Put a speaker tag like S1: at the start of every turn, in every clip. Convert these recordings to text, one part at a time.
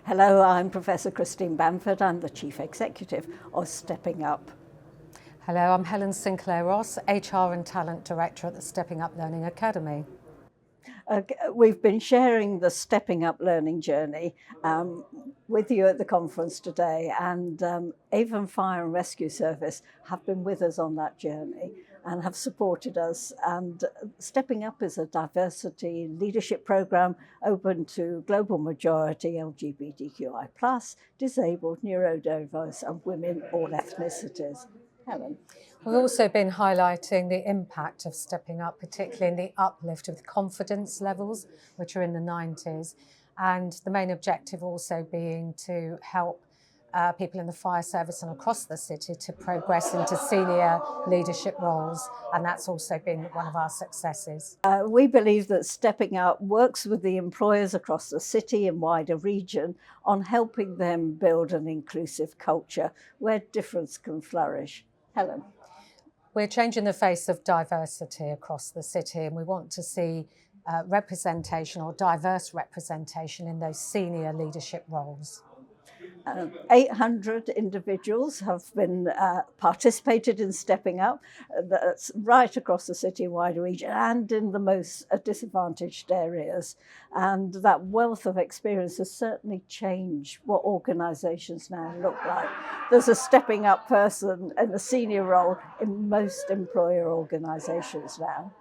S1: Hello, I'm Professor Christine Bamford. I'm the Chief Executive of Stepping Up.
S2: Hello, I'm Helen Sinclair-Ross, HR and Talent Director at the Stepping Up Learning Academy.
S1: We've been sharing the Stepping Up learning journey with you at the conference today, and Avon Fire and Rescue Service have been with us on that journey and have supported us. And Stepping Up is a diversity leadership program open to global majority LGBTQI+, disabled, neurodiverse and women, all ethnicities. Helen.
S2: We've also been highlighting the impact of Stepping Up, particularly in the uplift of the confidence levels, which are in the 90s, and the main objective also being to help people in the fire service and across the city to progress into senior leadership roles, and that's also been one of our successes.
S1: We believe that Stepping Up works with the employers across the city and wider region on helping them build an inclusive culture where difference can flourish. Helen.
S2: We're changing the face of diversity across the city, and we want to see representation or diverse representation in those senior leadership roles.
S1: 800 individuals have been participated in Stepping Up. That's right across the city and wider region and in the most disadvantaged areas. And that wealth of experience has certainly changed what organisations now look like. There's a Stepping Up person in the senior role in most employer organisations now.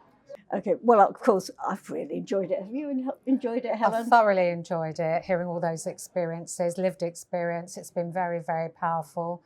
S1: Okay, well, of course, I've really enjoyed it. Have you enjoyed it, Helen?
S2: I've thoroughly enjoyed it, hearing all those experiences, lived experience. It's been very, very powerful.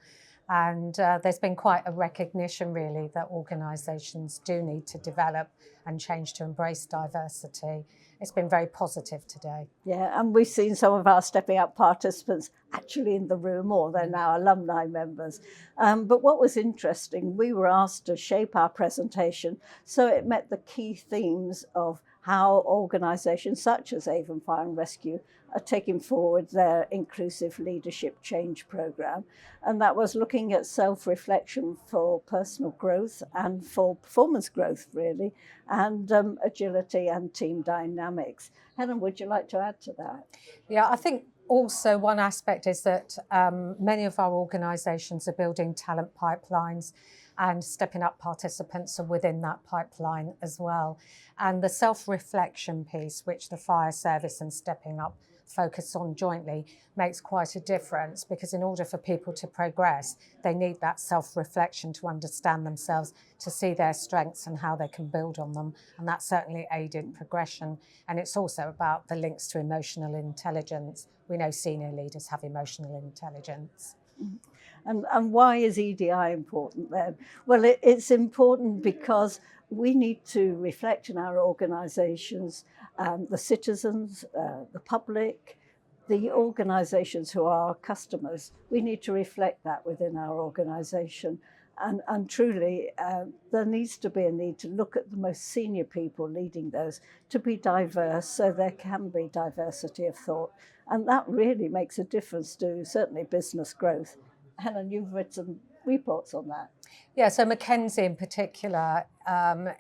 S2: And there's been quite a recognition, really, that organisations do need to develop and change to embrace diversity. It's been very positive today.
S1: Yeah, and we've seen some of our Stepping Up participants actually in the room, or they're now alumni members. But what was interesting, we were asked to shape our presentation so it met the key themes of how organisations such as Avon Fire and Rescue are taking forward their inclusive leadership change programme. And that was looking at self-reflection for personal growth and for performance growth, really, and agility and team dynamics. Helen, would you like to add to that?
S2: Yeah, I think also one aspect is that many of our organisations are building talent pipelines, and Stepping Up participants are within that pipeline as well. And the self-reflection piece, which the fire service and Stepping Up focus on jointly, makes quite a difference, because in order for people to progress, they need that self-reflection to understand themselves, to see their strengths and how they can build on them. And that certainly aided progression. And it's also about the links to emotional intelligence. We know senior leaders have emotional intelligence.
S1: And why is EDI important then? Well, it's important because we need to reflect in our organisations the citizens, the public, the organisations who are our customers. We need to reflect that within our organisation. And truly, there needs to be a need to look at the most senior people leading those to be diverse, so there can be diversity of thought. And that really makes a difference to certainly business growth. Helen, you've read some reports on that.
S2: Yeah, so McKinsey in particular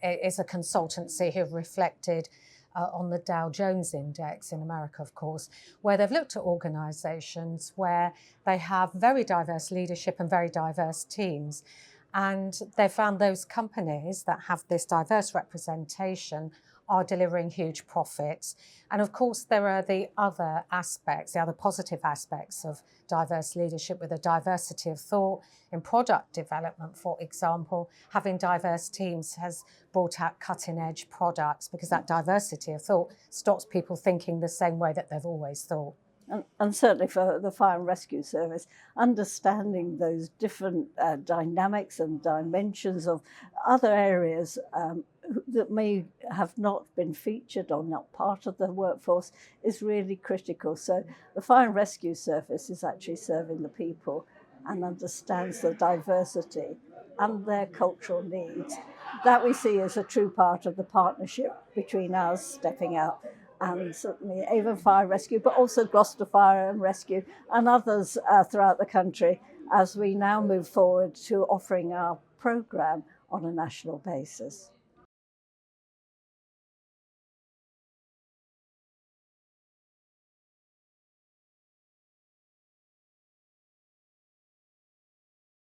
S2: is a consultancy who've reflected on the Dow Jones Index in America, of course, where they've looked at organisations where they have very diverse leadership and very diverse teams. And they found those companies that have this diverse representation are delivering huge profits. And of course, there are the other aspects, the other positive aspects of diverse leadership, with a diversity of thought in product development. For example, having diverse teams has brought out cutting-edge products, because that diversity of thought stops people thinking the same way that they've always thought.
S1: And certainly for the Fire and Rescue Service, understanding those different dynamics and dimensions of other areas that may have not been featured or not part of the workforce is really critical. So the Fire and Rescue Service is actually serving the people and understands the diversity and their cultural needs. That we see as a true part of the partnership between us, Stepping Up, and certainly Avon Fire Rescue, but also Gloucester Fire and Rescue and others throughout the country, as we now move forward to offering our programme on a national basis.